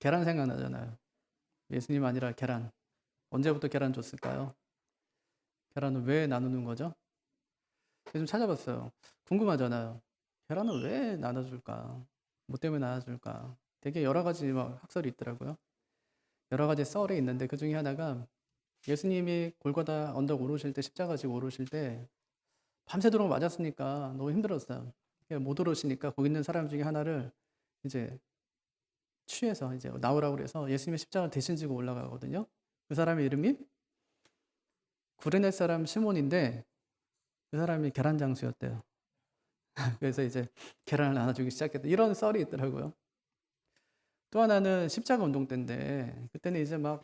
계란 생각나잖아요. 예수님 아니라 계란. 언제부터 계란 줬을까요? 계란을 왜 나누는 거죠? 좀 찾아봤어요. 궁금하잖아요. 계란을 왜 나눠줄까? 뭐 때문에 나눠줄까? 되게 여러 가지 막 학설이 있더라고요. 여러 가지 썰이 있는데 그 중에 하나가 예수님이 골고다 언덕 오르실 때 십자가 지고 오르실 때 밤새도록 맞았으니까 너무 힘들었어요. 못 오르시니까 거기 있는 사람 중에 하나를 이제 취해서 이제 나오라고 그래서 예수님의 십자가를 대신 지고 올라가거든요. 그 사람의 이름이 구레네 사람 시몬인데 그 사람이 계란 장수였대요. 그래서 이제 계란을 나눠주기 시작했다. 이런 썰이 있더라고요. 또 하나는 십자가 운동 때인데 그때는 이제 막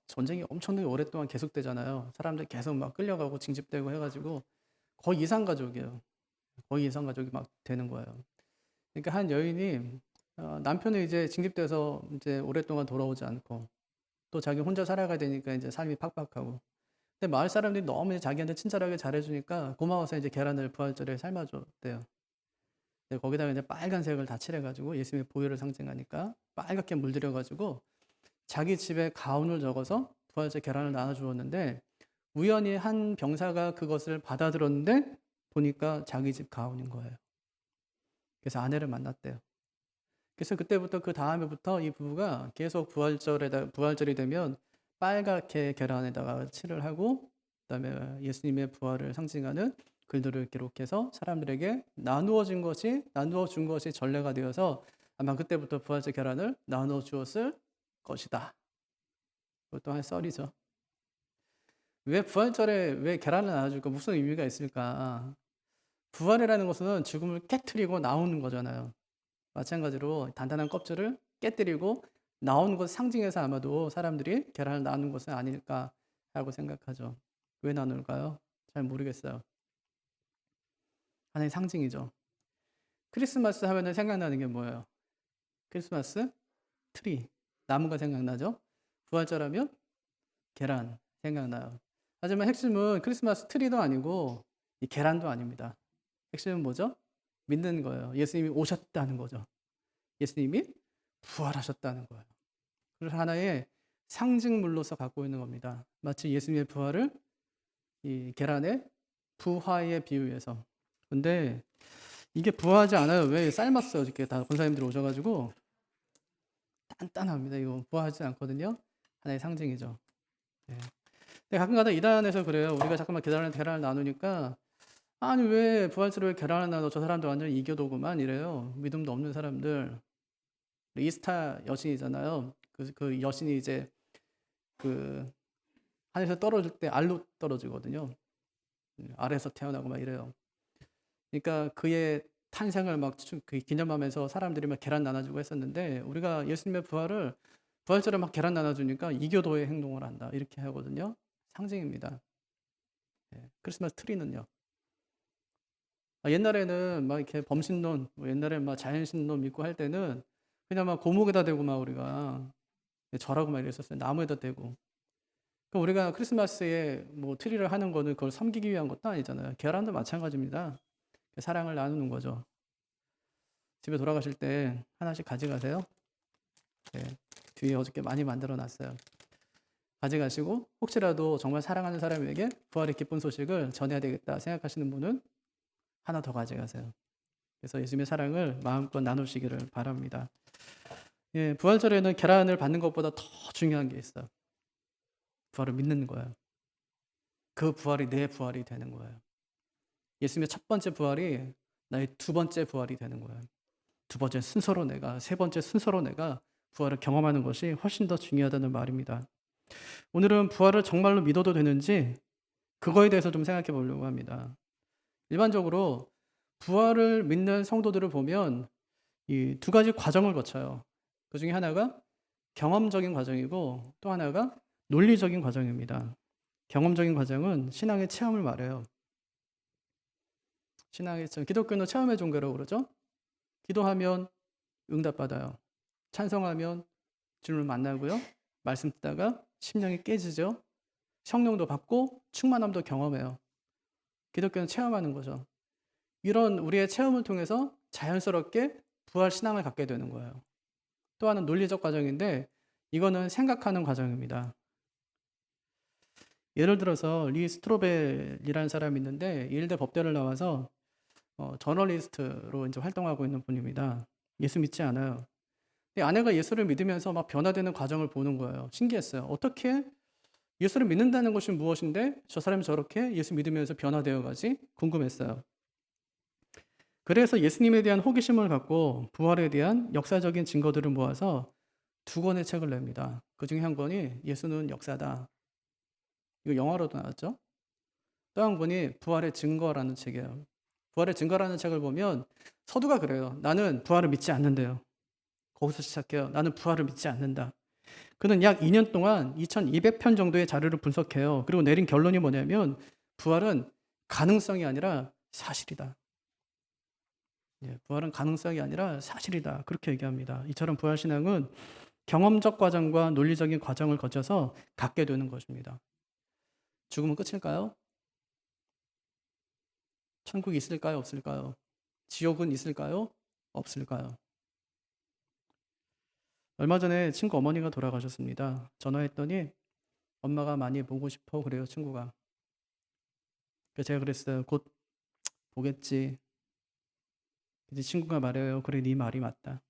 전쟁이 엄청나게 오랫동안 계속되잖아요. 사람들 계속 막 끌려가고 징집되고 해가지고 거의 이상 가족이에요. 거의 이상 가족이 막 되는 거예요. 그러니까 한 여인이 남편이 이제 징집돼서 이제 오랫동안 돌아오지 않고 또 자기 혼자 살아가야 되니까 이제 삶이 팍팍하고 근데 마을 사람들이 너무 이제 자기한테 친절하게 잘해주니까 고마워서 이제 계란을 부활절에 삶아줬대요. 근데 거기다가 이제 빨간색을 다 칠해가지고 예수님의 보혈을 상징하니까 빨갛게 물들여가지고 자기 집에 가훈을 적어서 부활절 계란을 나눠주었는데 우연히 한 병사가 그것을 받아들었는데 보니까 자기 집 가훈인 거예요. 그래서 아내를 만났대요. 그래서 그때부터 그 다음에부터 이 부부가 계속 부활절이 되면 빨갛게 계란에다가 칠을 하고 그다음에 예수님의 부활을 상징하는 글들을 기록해서 사람들에게 나누어 준 것이 전례가 되어서 아마 그때부터 부활절 계란을 나누어 주었을 것이다. 그것도 한 썰이죠. 왜 부활절에 왜 계란을 나눠줄까? 무슨 의미가 있을까? 부활이라는 것은 죽음을 깨트리고 나오는 거잖아요. 마찬가지로 단단한 껍질을 깨뜨리고 나오는 것 상징해서 아마도 사람들이 계란을 나누는 것은 아닐까라고 생각하죠. 왜 나눌까요? 잘 모르겠어요. 하나의 상징이죠. 크리스마스 하면은 생각나는 게 뭐예요? 크리스마스 트리, 나무가 생각나죠? 부활절 하면 계란 생각나요. 하지만 핵심은 크리스마스 트리도 아니고 이 계란도 아닙니다. 핵심은 뭐죠? 믿는 거예요. 예수님이 오셨다는 거죠. 예수님이 부활하셨다는 거예요. 그걸 하나의 상징물로서 갖고 있는 겁니다. 마치 예수님의 부활을 이 계란의 부화에 비유해서. 근데 이게 부화하지 않아요. 왜 삶았어요? 이렇게 다 권사님들이 오셔가지고 단단합니다. 이거 부화하지 않거든요. 하나의 상징이죠. 네. 근데 가끔가다 이단에서 그래요. 우리가 잠깐만 계란을 나누니까 아니 왜 부활절에 왜 계란을 나눠? 저 사람들 완전 이교도구만 이래요. 믿음도 없는 사람들. 이스타 여신이잖아요. 그 여신이 이제 그 하늘에서 떨어질 때 알로 떨어지거든요. 아래에서 태어나고 막 이래요. 그러니까 그의 탄생을 막 기념하면서 사람들이 막 계란 나눠주고 했었는데 우리가 예수님의 부활절에 막 계란 나눠주니까 이교도의 행동을 한다 이렇게 하거든요. 상징입니다. 네. 크리스마스 트리는요. 옛날에는 막 이렇게 범신론, 옛날에 막 자연신론 믿고 할 때는 그냥 막 고목에다 대고 막 우리가 절하고 막 이랬었어요. 나무에다 대고. 그럼 우리가 크리스마스에 뭐 트리를 하는 거는 그걸 섬기기 위한 것도 아니잖아요. 계란도 마찬가지입니다. 사랑을 나누는 거죠. 집에 돌아가실 때 하나씩 가져가세요. 네, 뒤에 어저께 많이 만들어 놨어요. 가져가시고 혹시라도 정말 사랑하는 사람에게 부활의 기쁜 소식을 전해야 되겠다 생각하시는 분은 하나 더 가져가세요. 그래서 예수님의 사랑을 마음껏 나누시기를 바랍니다. 예, 부활절에는 계란을 받는 것보다 더 중요한 게 있어요. 부활을 믿는 거예요. 그 부활이 내 부활이 되는 거예요. 예수님의 첫 번째 부활이 나의 두 번째 부활이 되는 거예요. 두 번째 순서로 세 번째 순서로 내가 부활을 경험하는 것이 훨씬 더 중요하다는 말입니다. 오늘은 부활을 정말로 믿어도 되는지 그거에 대해서 좀 생각해 보려고 합니다. 일반적으로 부활을 믿는 성도들을 보면 이 두 가지 과정을 거쳐요. 그 중에 하나가 경험적인 과정이고 또 하나가 논리적인 과정입니다. 경험적인 과정은 신앙의 체험을 말해요. 신앙의 체험, 기독교는 체험의 종교라고 그러죠. 기도하면 응답받아요. 찬송하면 주님을 만나고요. 말씀 듣다가 심령이 깨지죠. 성령도 받고 충만함도 경험해요. 기독교는 체험하는 거죠. 이런 우리의 체험을 통해서 자연스럽게 부활 신앙을 갖게 되는 거예요. 또 하나는 논리적 과정인데 이거는 생각하는 과정입니다. 예를 들어서 리 스트로벨이라는 사람이 있는데 예일대 법대를 나와서 저널리스트로 이제 활동하고 있는 분입니다. 예수 믿지 않아요. 근데 아내가 예수를 믿으면서 막 변화되는 과정을 보는 거예요. 신기했어요. 어떻게 예수를 믿는다는 것이 무엇인데 저 사람이 저렇게 예수 믿으면서 변화되어 가지? 궁금했어요. 그래서 예수님에 대한 호기심을 갖고 부활에 대한 역사적인 증거들을 모아서 두 권의 책을 냅니다. 그중에 한 권이 예수는 역사다. 이거 영화로도 나왔죠. 또 한 권이 부활의 증거라는 책이에요. 부활의 증거라는 책을 보면 서두가 그래요. 나는 부활을 믿지 않는데요. 거기서 시작해요. 나는 부활을 믿지 않는다. 그는 약 2년 동안 2200편 정도의 자료를 분석해요. 그리고 내린 결론이 뭐냐면 부활은 가능성이 아니라 사실이다. 부활은 가능성이 아니라 사실이다. 그렇게 얘기합니다. 이처럼 부활신앙은 경험적 과정과 논리적인 과정을 거쳐서 갖게 되는 것입니다. 죽으면 끝일까요? 천국이 있을까요? 없을까요? 지옥은 있을까요? 없을까요? 얼마 전에 친구 어머니가 돌아가셨습니다. 전화했더니 엄마가 많이 보고 싶어 그래요, 친구가. 그래서 제가 그랬어요. 곧 보겠지. 이제 친구가 말해요. 그래, 네 말이 맞다.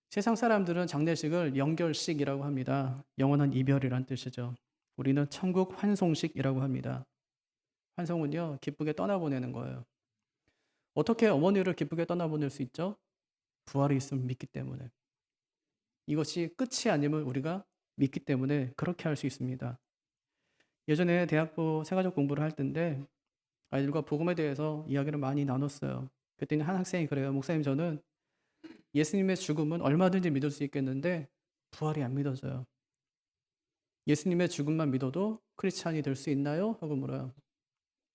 세상 사람들은 장례식을 영결식이라고 합니다. 영원한 이별이란 뜻이죠. 우리는 천국 환송식이라고 합니다. 환송은요, 기쁘게 떠나보내는 거예요. 어떻게 어머니를 기쁘게 떠나보낼 수 있죠? 부활이 있음을 믿기 때문에. 이것이 끝이 아님을 우리가 믿기 때문에 그렇게 할 수 있습니다. 예전에 대학부 세가족 공부를 할 때인데 아이들과 복음에 대해서 이야기를 많이 나눴어요. 그랬더니 한 학생이 그래요. 목사님, 저는 예수님의 죽음은 얼마든지 믿을 수 있겠는데 부활이 안 믿어져요. 예수님의 죽음만 믿어도 크리스찬이 될 수 있나요? 하고 물어요.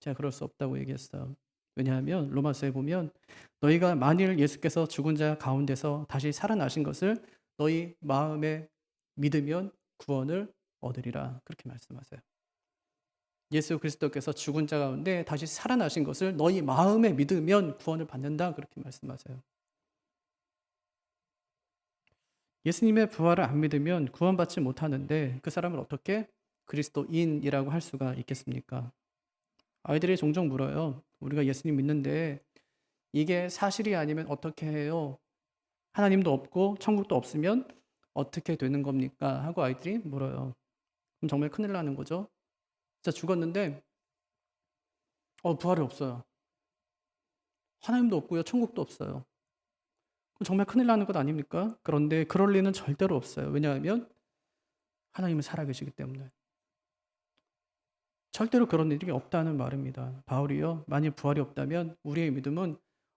제가 그럴 수 없다고 얘기했어요. 왜냐하면 로마서에 보면 너희가 만일 예수께서 죽은 자 가운데서 다시 살아나신 것을 너희 마음에 믿으면 구원을 얻으리라. 그렇게 말씀하세요. 예수 그리스도께서 죽은 자 가운데 다시 살아나신 것을 너희 마음에 믿으면 구원을 받는다. 그렇게 말씀하세요. 예수님의 부활을 안 믿으면 구원받지 못하는데 그 사람을 어떻게 그리스도인이라고 할 수가 있겠습니까? 아이들이 종종 물어요. 우리가 예수님 믿는데 이게 사실이 아니면 어떻게 해요? 하나님도 없고 천국도 없으면 어떻게 되는 겁니까? 하고 아이들이 물어요. 그럼 정말 큰일 나는 거죠. 진짜 죽었는데 부활이 없어요. 하나님도 없고요. 천국도 없어요. 그럼 정말 큰일 나는 것 아닙니까? 그런데 그럴 리는 절대로 없어요. 왜냐하면 하나님은 살아계시기 때문에. 절대로 그런 일이 없다는 말입니다. 바울이요. 만일 부활이 없다면 우리의 믿음은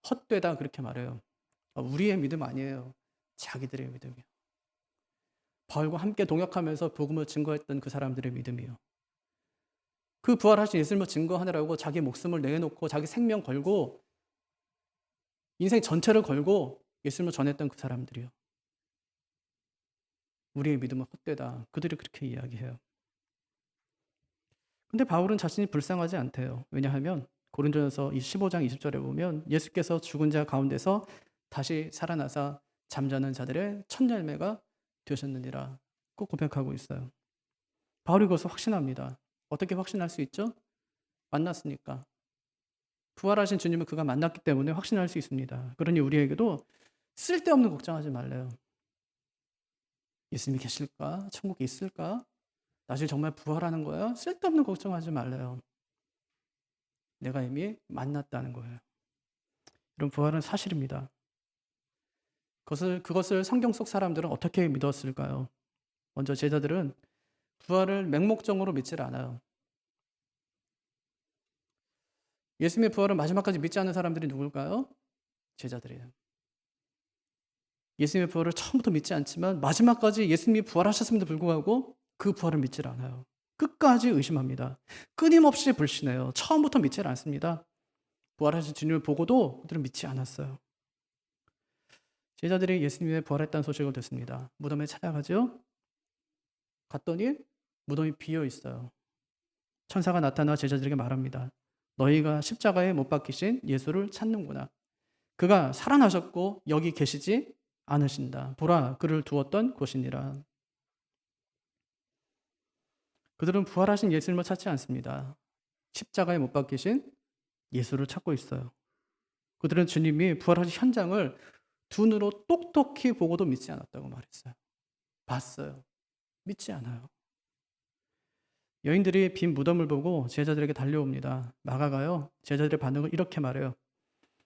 헛되다 그렇게 말해요. 우리의 믿음 아니에요. 자기들의 믿음이요. 바울과 함께 동역하면서 복음을 증거했던 그 사람들의 믿음이요. 그 부활하신 예수님을 증거하느라고 자기 목숨을 내놓고 자기 생명 걸고 인생 전체를 걸고 예수님을 전했던 그 사람들이요. 우리의 믿음은 헛되다. 그들이 그렇게 이야기해요. 근데 바울은 자신이 불쌍하지 않대요. 왜냐하면 고린도전서 15장 20절에 보면 예수께서 죽은 자 가운데서 다시 살아나사 잠자는 자들의 첫 열매가 되셨느니라 꼭 고백하고 있어요. 바울이 그것을 확신합니다. 어떻게 확신할 수 있죠? 만났으니까. 부활하신 주님을 그가 만났기 때문에 확신할 수 있습니다. 그러니 우리에게도 쓸데없는 걱정하지 말래요. 예수님이 계실까? 천국이 있을까? 나중에 정말 부활하는 거야? 쓸데없는 걱정하지 말래요. 내가 이미 만났다는 거예요. 이런 부활은 사실입니다. 그것을 성경 속 사람들은 어떻게 믿었을까요? 먼저 제자들은 부활을 맹목적으로 믿질 않아요. 예수님의 부활을 마지막까지 믿지 않는 사람들이 누굴까요? 제자들이에요. 예수님의 부활을 처음부터 믿지 않지만 마지막까지 예수님이 부활하셨음에도 불구하고 그 부활을 믿질 않아요. 끝까지 의심합니다. 끊임없이 불신해요. 처음부터 믿질 않습니다. 부활하신 주님을 보고도 그들은 믿지 않았어요. 제자들이 예수님의 부활했다는 소식을 듣습니다. 무덤에 찾아가죠. 갔더니 무덤이 비어 있어요. 천사가 나타나 제자들에게 말합니다. 너희가 십자가에 못 박히신 예수를 찾는구나. 그가 살아나셨고 여기 계시지 않으신다. 보라, 그를 두었던 곳이니라. 그들은 부활하신 예수님을 찾지 않습니다. 십자가에 못 박히신 예수를 찾고 있어요. 그들은 주님이 부활하신 현장을 두 눈으로 똑똑히 보고도 믿지 않았다고 말했어요. 봤어요. 믿지 않아요. 여인들이 빈 무덤을 보고 제자들에게 달려옵니다. 마가가요, 제자들의 반응을 이렇게 말해요.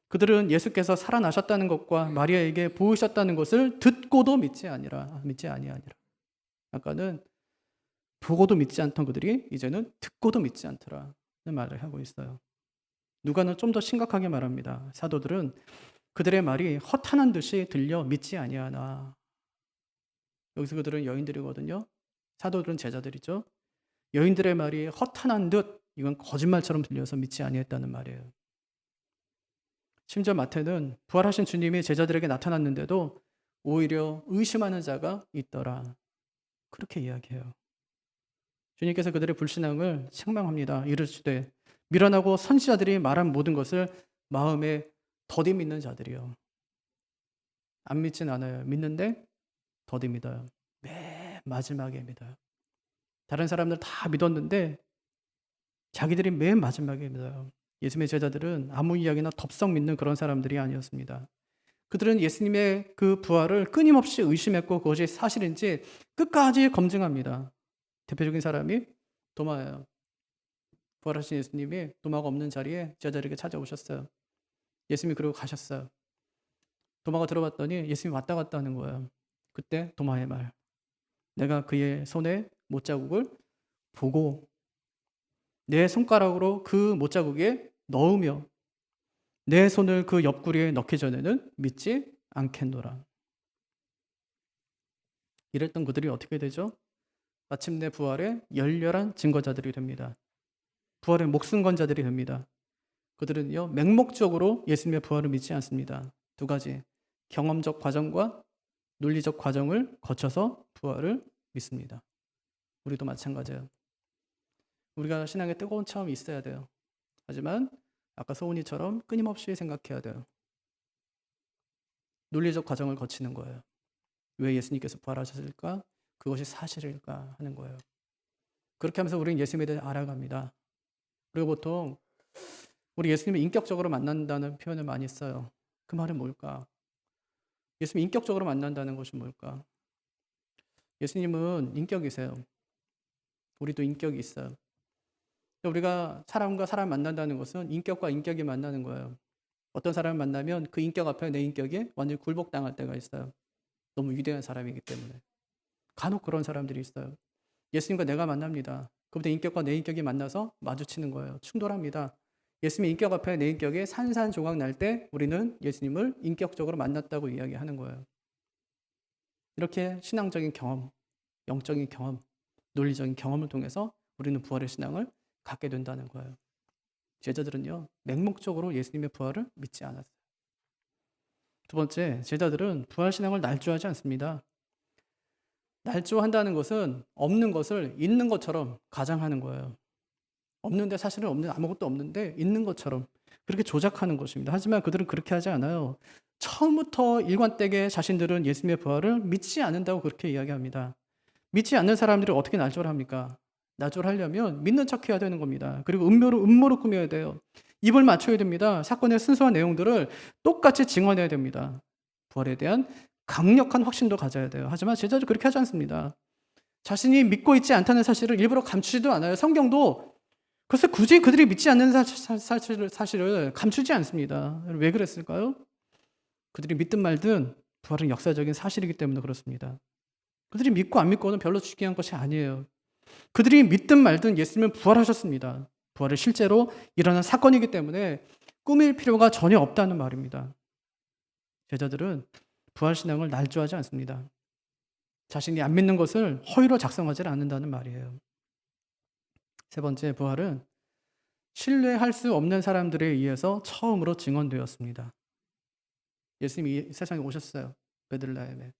그들은 예수께서 살아나셨다는 것과 마리아에게 보이셨다는 것을 듣고도 믿지 아니하니라. 아까는 보고도 믿지 않던 그들이 이제는 듣고도 믿지 않더라는 말을 하고 있어요. 누가는 좀 더 심각하게 말합니다. 사도들은 그들의 말이 허탄한 듯이 들려 믿지 아니하나. 여기서 그들은 여인들이거든요. 사도들은 제자들이죠. 여인들의 말이 허탄한 듯, 이건 거짓말처럼 들려서 믿지 아니했다는 말이에요. 심지어 마태는 부활하신 주님이 제자들에게 나타났는데도 오히려 의심하는 자가 있더라, 그렇게 이야기해요. 주님께서 그들의 불신앙을 책망합니다. 이르시되 미련하고 선지자들이 말한 모든 것을 마음에 더디 믿는 자들이요. 안 믿진 않아요. 믿는데 더디 믿어요. 맨 마지막에 믿어요. 다른 사람들 다 믿었는데 자기들이 맨 마지막에 믿어요. 예수님의 제자들은 아무 이야기나 덥석 믿는 그런 사람들이 아니었습니다. 그들은 예수님의 그 부활을 끊임없이 의심했고 그것이 사실인지 끝까지 검증합니다. 대표적인 사람이 도마예요. 부활하신 예수님이 도마가 없는 자리에 제자들에게 찾아오셨어요. 예수님이 그러고 가셨어요. 도마가 들어봤더니 예수님이 왔다 갔다 하는 거예요. 그때 도마의 말, 내가 그의 손에 못자국을 보고 내 손가락으로 그 못자국에 넣으며 내 손을 그 옆구리에 넣기 전에는 믿지 않겠노라. 이랬던 그들이 어떻게 되죠? 마침내 부활의 열렬한 증거자들이 됩니다. 부활의 목숨 건 자들이 됩니다. 그들은요, 맹목적으로 예수님의 부활을 믿지 않습니다. 두 가지, 경험적 과정과 논리적 과정을 거쳐서 부활을 믿습니다. 우리도 마찬가지예요. 우리가 신앙에 뜨거운 체험이 있어야 돼요. 하지만 아까 소은이처럼 끊임없이 생각해야 돼요. 논리적 과정을 거치는 거예요. 왜 예수님께서 부활하셨을까? 그것이 사실일까 하는 거예요. 그렇게 하면서 우리는 예수님에 대해 알아갑니다. 그리고 보통 우리 예수님을 인격적으로 만난다는 표현을 많이 써요. 그 말은 뭘까? 예수님 인격적으로 만난다는 것이 뭘까? 예수님은 인격이세요. 우리도 인격이 있어요. 우리가 사람과 사람 만난다는 것은 인격과 인격이 만나는 거예요. 어떤 사람을 만나면 그 인격 앞에 내 인격이 완전히 굴복당할 때가 있어요. 너무 위대한 사람이기 때문에. 간혹 그런 사람들이 있어요. 예수님과 내가 만납니다. 그보다 인격과 내 인격이 만나서 마주치는 거예요. 충돌합니다. 예수님의 인격 앞에 내 인격이 산산조각 날 때 우리는 예수님을 인격적으로 만났다고 이야기하는 거예요. 이렇게 신앙적인 경험, 영적인 경험, 논리적인 경험을 통해서 우리는 부활의 신앙을 갖게 된다는 거예요. 제자들은요, 맹목적으로 예수님의 부활을 믿지 않았어요. 두 번째, 제자들은 부활 신앙을 날조하지 않습니다. 날조한다는 것은 없는 것을 있는 것처럼 가장하는 거예요. 없는데 사실은 아무것도 없는데 있는 것처럼 그렇게 조작하는 것입니다. 하지만 그들은 그렇게 하지 않아요. 처음부터 일관되게 자신들은 예수님의 부활을 믿지 않는다고 그렇게 이야기합니다. 믿지 않는 사람들이 어떻게 날조를 합니까? 날조를 하려면 믿는 척해야 되는 겁니다. 그리고 음모를 꾸며야 돼요. 입을 맞춰야 됩니다. 사건의 순수한 내용들을 똑같이 증언해야 됩니다. 부활에 대한 강력한 확신도 가져야 돼요. 하지만 제자들은 그렇게 하지 않습니다. 자신이 믿고 있지 않다는 사실을 일부러 감추지도 않아요. 성경도 그래서 굳이 그들이 믿지 않는 사실을 감추지 않습니다. 왜 그랬을까요? 그들이 믿든 말든 부활은 역사적인 사실이기 때문에 그렇습니다. 그들이 믿고 안 믿고는 별로 중요한 것이 아니에요. 그들이 믿든 말든 예수님은 부활하셨습니다. 부활이 실제로 일어난 사건이기 때문에 꾸밀 필요가 전혀 없다는 말입니다. 제자들은 부활신앙을 날조하지 않습니다. 자신이 안 믿는 것을 허위로 작성하지 않는다는 말이에요. 세 번째, 부활은 신뢰할 수 없는 사람들에 의해서 처음으로 증언되었습니다. 예수님이 이 세상에 오셨어요. 베들레헴에.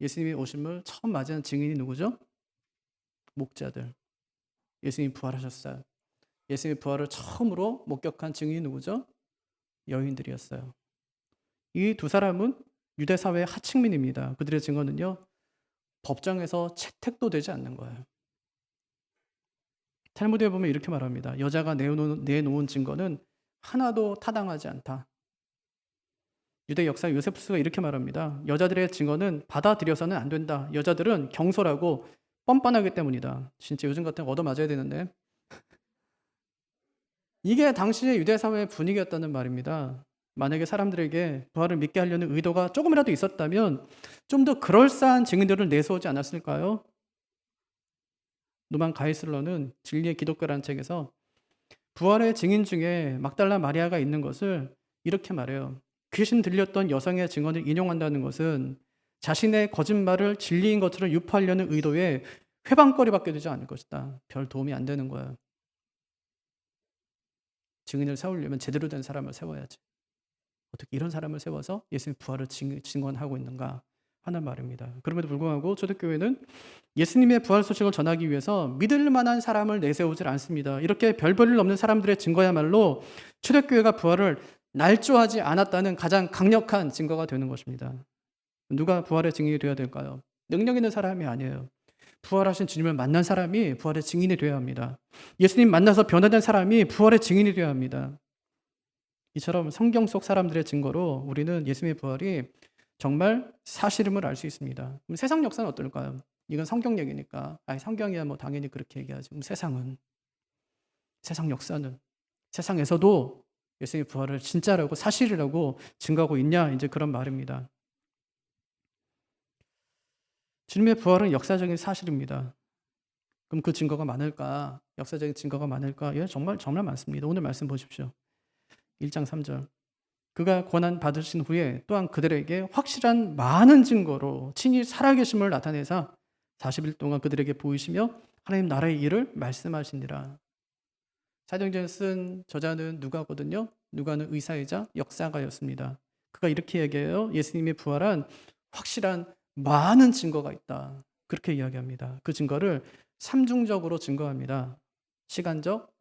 예수님이 오심을 처음 맞이한 증인이 누구죠? 목자들. 예수님이 부활하셨어요. 예수님의 부활을 처음으로 목격한 증인이 누구죠? 여인들이었어요. 이 두 사람은 유대 사회의 하층민입니다. 그들의 증언은요, 법정에서 채택도 되지 않는 거예요. 탈무드에 보면 이렇게 말합니다. 여자가 내놓은 증거는 하나도 타당하지 않다. 유대 역사 요세푸스가 이렇게 말합니다. 여자들의 증언은 받아들여서는 안 된다. 여자들은 경솔하고 뻔뻔하기 때문이다. 진짜 요즘 같으면 얻어맞아야 되는데. 이게 당시의 유대 사회의 분위기였다는 말입니다. 만약에 사람들에게 부활을 믿게 하려는 의도가 조금이라도 있었다면 좀 더 그럴싸한 증인들을 내세우지 않았을까요? 노만 가이슬러는 진리의 기독교라는 책에서 부활의 증인 중에 막달라 마리아가 있는 것을 이렇게 말해요. 귀신 들렸던 여성의 증언을 인용한다는 것은 자신의 거짓말을 진리인 것처럼 유포하려는 의도에 회방거리밖에 되지 않을 것이다. 별 도움이 안 되는 거예요. 증인을 세우려면 제대로 된 사람을 세워야지. 어떻게 이런 사람을 세워서 예수님의 부활을 증언하고 있는가 하는 말입니다. 그럼에도 불구하고 초대교회는 예수님의 부활 소식을 전하기 위해서 믿을 만한 사람을 내세우질 않습니다. 이렇게 별 볼 일 없는 사람들의 증거야말로 초대교회가 부활을 날조하지 않았다는 가장 강력한 증거가 되는 것입니다. 누가 부활의 증인이 되어야 될까요? 능력 있는 사람이 아니에요. 부활하신 주님을 만난 사람이 부활의 증인이 되어야 합니다. 예수님 만나서 변화된 사람이 부활의 증인이 되어야 합니다. 이처럼 성경 속 사람들의 증거로 우리는 예수님의 부활이 정말 사실임을 알 수 있습니다. 그럼 세상 역사는 어떨까요? 이건 성경 얘기니까. 성경이야 뭐 당연히 그렇게 얘기하지. 그럼 세상 역사는 세상에서도 예수님의 부활을 진짜라고 사실이라고 증거하고 있냐? 이제 그런 말입니다. 주님의 부활은 역사적인 사실입니다. 그럼 그 증거가 많을까? 역사적인 증거가 많을까? 예, 정말 많습니다. 오늘 말씀 보십시오. 1장 3절. 그가 고난 받으신 후에 또한 그들에게 확실한 많은 증거로 친히 살아계심을 나타내사 40일 동안 그들에게 보이시며 하나님 나라의 일을 말씀하시니라. 사도행전을 쓴 저자는 누가거든요. 누가는 의사이자 역사가였습니다. 그가 이렇게 얘기해요. 예수님의 부활한 확실한 많은 증거가 있다. 그렇게 이야기합니다. 그 증거를 삼중적으로 증거합니다. 시간적,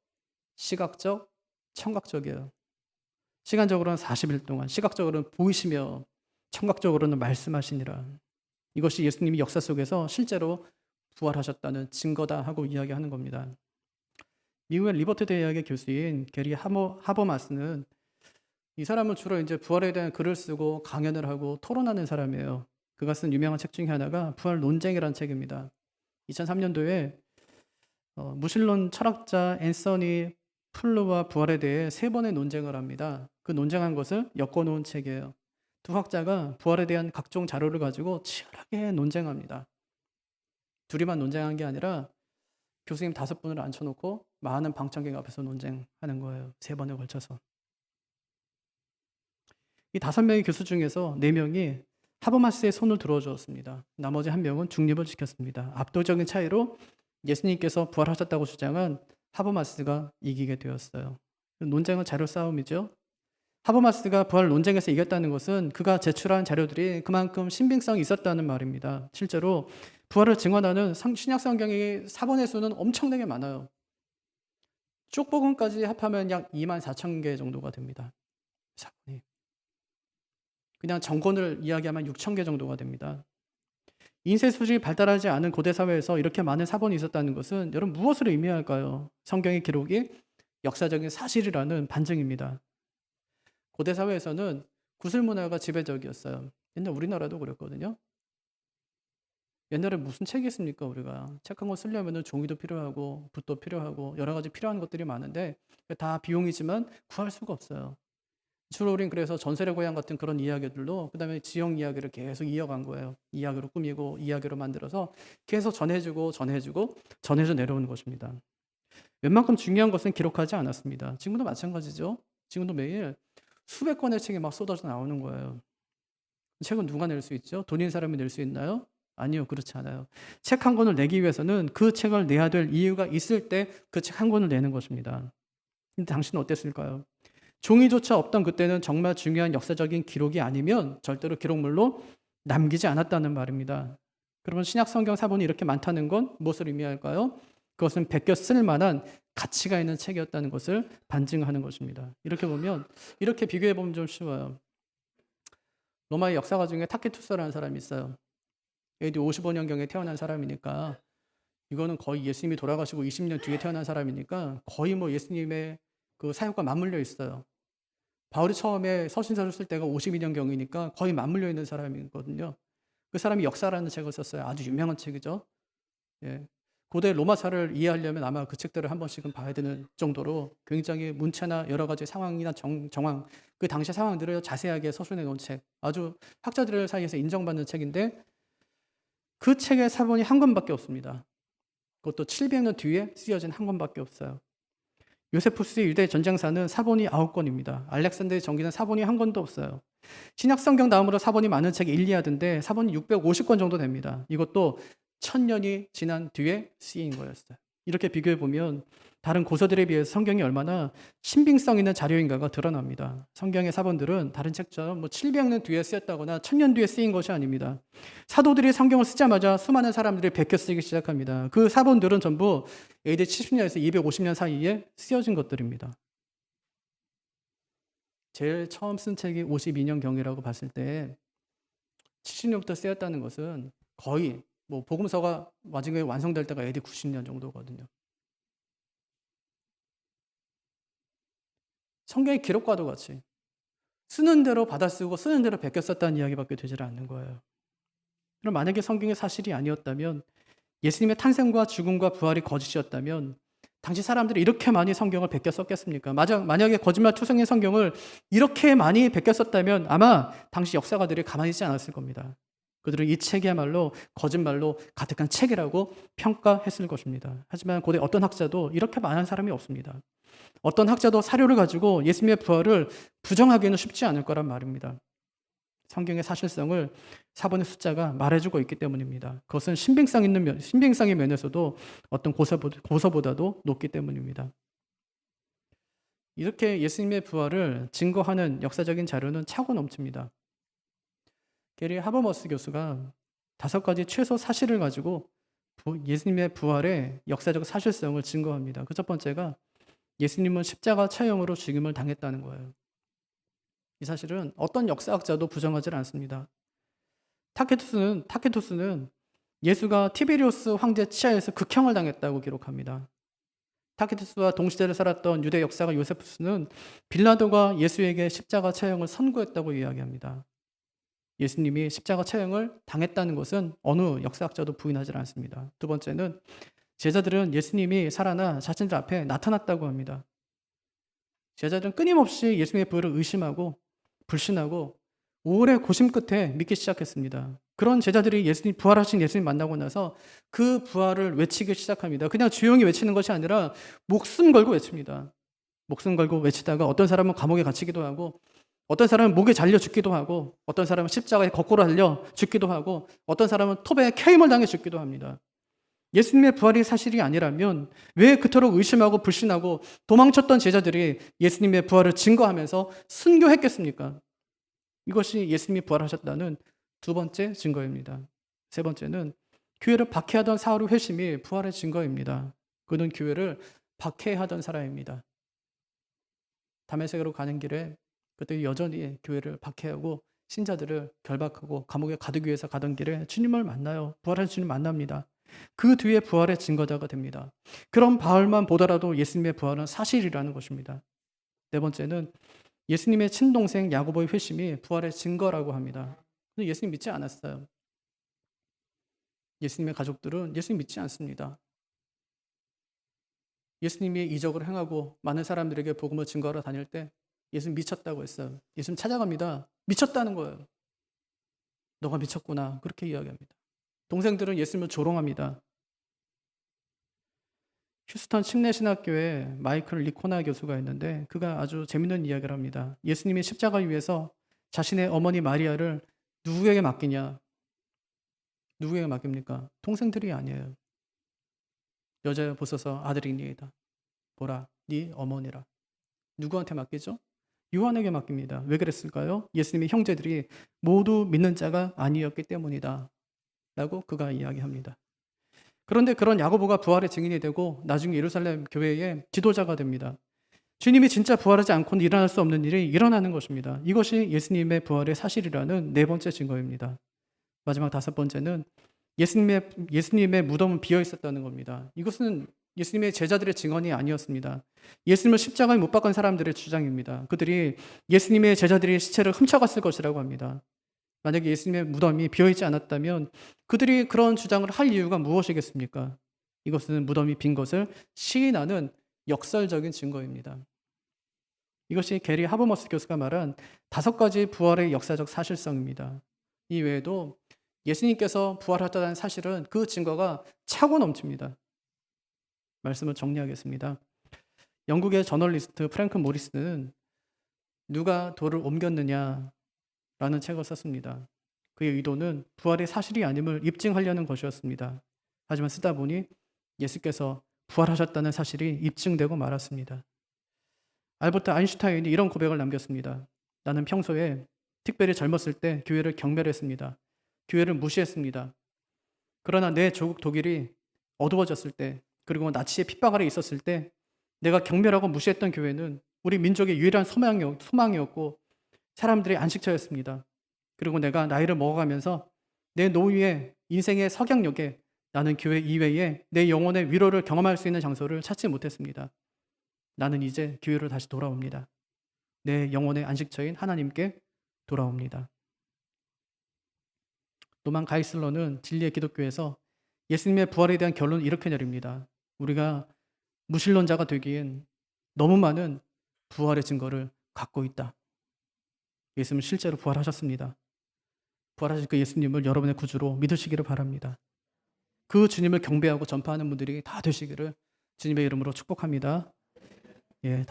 시각적, 청각적이에요. 시간적으로는 40일 동안, 시각적으로는 보이시며 청각적으로는 말씀하시니라. 이것이 예수님이 역사 속에서 실제로 부활하셨다는 증거다 하고 이야기하는 겁니다. 미국의 리버트 대학의 교수인 게리 하버마스는 이 사람은 주로 이제 부활에 대한 글을 쓰고 강연을 하고 토론하는 사람이에요. 그가 쓴 유명한 책 중에 하나가 부활 논쟁이라는 책입니다. 2003년도에 무신론 철학자 앤서니 플루와 부활에 대해 3번의 논쟁을 합니다. 그 논쟁한 것을 엮어놓은 책이에요. 두 학자가 부활에 대한 각종 자료를 가지고 치열하게 논쟁합니다. 둘이만 논쟁한 게 아니라 교수님 5분을 앉혀놓고 많은 방청객 앞에서 논쟁하는 거예요. 3번에 걸쳐서. 이 5명의 교수 중에서 4명이 하버마스의 손을 들어주었습니다. 나머지 1명은 중립을 지켰습니다. 압도적인 차이로 예수님께서 부활하셨다고 주장한 하버마스가 이기게 되었어요. 논쟁은 자료 싸움이죠. 하버마스가 부활 논쟁에서 이겼다는 것은 그가 제출한 자료들이 그만큼 신빙성이 있었다는 말입니다. 실제로 부활을 증언하는 신약 성경의 사본의 수는 엄청나게 많아요. 쪽복음까지 합하면 약 24,000개 정도가 됩니다. 사본이. 그냥 정권을 이야기하면 6,000개 정도가 됩니다. 인쇄 수준이 발달하지 않은 고대 사회에서 이렇게 많은 사본이 있었다는 것은 여러분 무엇을 의미할까요? 성경의 기록이 역사적인 사실이라는 반증입니다. 고대 사회에서는 구슬 문화가 지배적이었어요. 옛날 우리나라도 그랬거든요. 옛날에 무슨 책이 있습니까? 우리가 책 한 권 쓰려면 종이도 필요하고 붓도 필요하고 여러 가지 필요한 것들이 많은데 다 비용이지만 구할 수가 없어요. 주로 우린 그래서 전설의 고향 같은 그런 이야기들로 그다음에 지역 이야기를 계속 이어간 거예요. 이야기로 꾸미고 이야기로 만들어서 계속 전해져 내려오는 것입니다. 웬만큼 중요한 것은 기록하지 않았습니다. 지금도 마찬가지죠. 지금도 매일 수백 권의 책이 막 쏟아져 나오는 거예요. 책은 누가 낼 수 있죠? 돈 있는 사람이 낼 수 있나요? 아니요, 그렇지 않아요. 책 한 권을 내기 위해서는 그 책을 내야 될 이유가 있을 때 그 책 한 권을 내는 것입니다. 근데 당신은 어땠을까요? 종이조차 없던 그때는 정말 중요한 역사적인 기록이 아니면 절대로 기록물로 남기지 않았다는 말입니다. 그러면 신약 성경 사본이 이렇게 많다는 건 무엇을 의미할까요? 그것은 베껴 쓸 만한 가치가 있는 책이었다는 것을 반증하는 것입니다. 이렇게 보면, 이렇게 비교해 보면 좀 쉬워요. 로마의 역사가 중에 타키투스라는 사람이 있어요. AD 55년경에 태어난 사람이니까 이거는 거의 예수님이 돌아가시고 20년 뒤에 태어난 사람이니까 거의 뭐 예수님의 그 사역과 맞물려 있어요. 바울이 처음에 서신서를 쓸 때가 52년경이니까 거의 맞물려 있는 사람이거든요. 그 사람이 역사라는 책을 썼어요. 아주 유명한 책이죠. 예. 고대 로마사를 이해하려면 아마 그 책들을 한 번씩은 봐야 되는 정도로 굉장히 문체나 여러 가지 상황이나 정황, 그 당시 상황들을 자세하게 서술해 놓은 책, 아주 학자들 사이에서 인정받는 책인데 그 책의 사본이 한 권밖에 없습니다. 그것도 700년 뒤에 쓰여진 한 권밖에 없어요. 요세푸스의 유대 전쟁사는 사본이 9권입니다. 알렉산더의 전기는 사본이 한 권도 없어요. 신약 성경 다음으로 사본이 많은 책이 일리아드인데 사본이 650권 정도 됩니다. 이것도 1000년이 지난 뒤에 쓰인 거였어요. 이렇게 비교해 보면 다른 고서들에 비해서 성경이 얼마나 신빙성 있는 자료인가가 드러납니다. 성경의 사본들은 다른 책처럼 뭐 700년 뒤에 쓰였다거나 1000년 뒤에 쓰인 것이 아닙니다. 사도들이 성경을 쓰자마자 수많은 사람들이 베껴 쓰기 시작합니다. 그 사본들은 전부 AD 70년에서 250년 사이에 쓰여진 것들입니다. 제일 처음 쓴 책이 52년경이라고 봤을 때 70년부터 쓰였다는 것은 거의 뭐 복음서가 마지막에 완성될 때가 AD 90년 정도거든요. 성경의 기록과도 같이 쓰는 대로 받아 쓰고 쓰는 대로 베껴 썼다는 이야기밖에 되질 않는 거예요. 그럼 만약에 성경이 사실이 아니었다면, 예수님의 탄생과 죽음과 부활이 거짓이었다면 당시 사람들이 이렇게 많이 성경을 베껴 썼겠습니까? 만약에 거짓말 투성인 성경을 이렇게 많이 베껴 썼다면 아마 당시 역사가들이 가만히 있지 않았을 겁니다. 그들은 이 책이야말로 거짓말로 가득한 책이라고 평가했을 것입니다. 하지만 고대 어떤 학자도 이렇게 많은 사람이 없습니다. 어떤 학자도 사료를 가지고 예수님의 부활을 부정하기는 쉽지 않을 거란 말입니다. 성경의 사실성을 사본의 숫자가 말해주고 있기 때문입니다. 그것은 신빙성의 면에서도 어떤 고서보다도 높기 때문입니다. 이렇게 예수님의 부활을 증거하는 역사적인 자료는 차고 넘칩니다. 게리 하버머스 교수가 5가지 최소 사실을 가지고 예수님의 부활의 역사적 사실성을 증거합니다. 그 첫 번째가 예수님은 십자가 처형으로 죽임을 당했다는 거예요. 이 사실은 어떤 역사학자도 부정하지 않습니다. 타케투스는 예수가 티베리우스 황제 치하에서 극형을 당했다고 기록합니다. 타케투스와 동시대를 살았던 유대 역사가 요세푸스는 빌라도가 예수에게 십자가 처형을 선고했다고 이야기합니다. 예수님이 십자가 처형을 당했다는 것은 어느 역사학자도 부인하지 않습니다. 두 번째는 제자들은 예수님이 살아나 자신들 앞에 나타났다고 합니다. 제자들은 끊임없이 예수님의 부활을 의심하고 불신하고 오래 고심 끝에 믿기 시작했습니다. 그런 제자들이 부활하신 예수님 만나고 나서 그 부활을 외치기 시작합니다. 그냥 조용히 외치는 것이 아니라 목숨 걸고 외칩니다. 목숨 걸고 외치다가 어떤 사람은 감옥에 갇히기도 하고, 어떤 사람은 목에 잘려 죽기도 하고, 어떤 사람은 십자가에 거꾸로 달려 죽기도 하고, 어떤 사람은 톱에 캐임을 당해 죽기도 합니다. 예수님의 부활이 사실이 아니라면 왜 그토록 의심하고 불신하고 도망쳤던 제자들이 예수님의 부활을 증거하면서 순교했겠습니까? 이것이 예수님이 부활하셨다는 두 번째 증거입니다. 세 번째는 교회를 박해하던 사울의 회심이 부활의 증거입니다. 그는 교회를 박해하던 사람입니다. 다메섹으로 가는 길에 그때 여전히 교회를 박해하고 신자들을 결박하고 감옥에 가두기 위해서 가던 길에 주님을 만나요. 부활한 주님 만납니다. 그 뒤에 부활의 증거자가 됩니다. 그런 바울만 보더라도 예수님의 부활은 사실이라는 것입니다. 네 번째는 예수님의 친동생 야고보의 회심이 부활의 증거라고 합니다. 근데 예수님 믿지 않았어요. 예수님의 가족들은 예수님 믿지 않습니다. 예수님이 이적을 행하고 많은 사람들에게 복음을 증거하러 다닐 때 예수님 미쳤다고 했어요. 예수님 찾아갑니다. 미쳤다는 거예요. 너가 미쳤구나. 그렇게 이야기합니다. 동생들은 예수님을 조롱합니다. 휴스턴 침례신학교에 마이클 리코나 교수가 있는데 그가 아주 재밌는 이야기를 합니다. 예수님이 십자가 위에서 자신의 어머니 마리아를 누구에게 맡기냐? 누구에게 맡깁니까? 동생들이 아니에요. 여자여 보소서 아들이니이다. 보라 네 어머니라. 누구한테 맡기죠? 요한에게 맡깁니다. 왜 그랬을까요? 예수님의 형제들이 모두 믿는 자가 아니었기 때문이다 라고 그가 이야기합니다. 그런데 그런 야고보가 부활의 증인이 되고 나중에 예루살렘 교회의 지도자가 됩니다. 주님이 진짜 부활하지 않고는 일어날 수 없는 일이 일어나는 것입니다. 이것이 예수님의 부활의 사실이라는 네 번째 증거입니다. 마지막 다섯 번째는 예수님의 무덤은 비어 있었다는 겁니다. 이것은 예수님의 제자들의 증언이 아니었습니다. 예수님을 십자가에 못 박은 사람들의 주장입니다. 그들이 예수님의 제자들이 시체를 훔쳐갔을 것이라고 합니다. 만약에 예수님의 무덤이 비어 있지 않았다면 그들이 그런 주장을 할 이유가 무엇이겠습니까? 이것은 무덤이 빈 것을 시인하는 역설적인 증거입니다. 이것이 게리 하버머스 교수가 말한 다섯 가지 부활의 역사적 사실성입니다. 이 외에도 예수님께서 부활하셨다는 사실은 그 증거가 차고 넘칩니다. 말씀을 정리하겠습니다. 영국의 저널리스트 프랭크 모리스는 누가 돌을 옮겼느냐라는 책을 썼습니다. 그의 의도는 부활의 사실이 아님을 입증하려는 것이었습니다. 하지만 쓰다 보니 예수께서 부활하셨다는 사실이 입증되고 말았습니다. 알버트 아인슈타인이 이런 고백을 남겼습니다. 나는 평소에 특별히 젊었을 때 교회를 경멸했습니다. 교회를 무시했습니다. 그러나 내 조국 독일이 어두워졌을 때, 그리고 나치의 핍박 아래 있었을 때 내가 경멸하고 무시했던 교회는 우리 민족의 유일한 소망이었고 사람들의 안식처였습니다. 그리고 내가 나이를 먹어가면서 내 노후의 인생의 석양역에 나는 교회 이외에 내 영혼의 위로를 경험할 수 있는 장소를 찾지 못했습니다. 나는 이제 교회로 다시 돌아옵니다. 내 영혼의 안식처인 하나님께 돌아옵니다. 노만 가이슬러는 진리의 기독교에서 예수님의 부활에 대한 결론을 이렇게 내립니다. 우리가 무신론자가 되기엔 너무 많은 부활의 증거를 갖고 있다. 예수님은 실제로 부활하셨습니다. 부활하신 그 예수님을 여러분의 구주로 믿으시기를 바랍니다. 그 주님을 경배하고 전파하는 분들이 다 되시기를 주님의 이름으로 축복합니다. 예.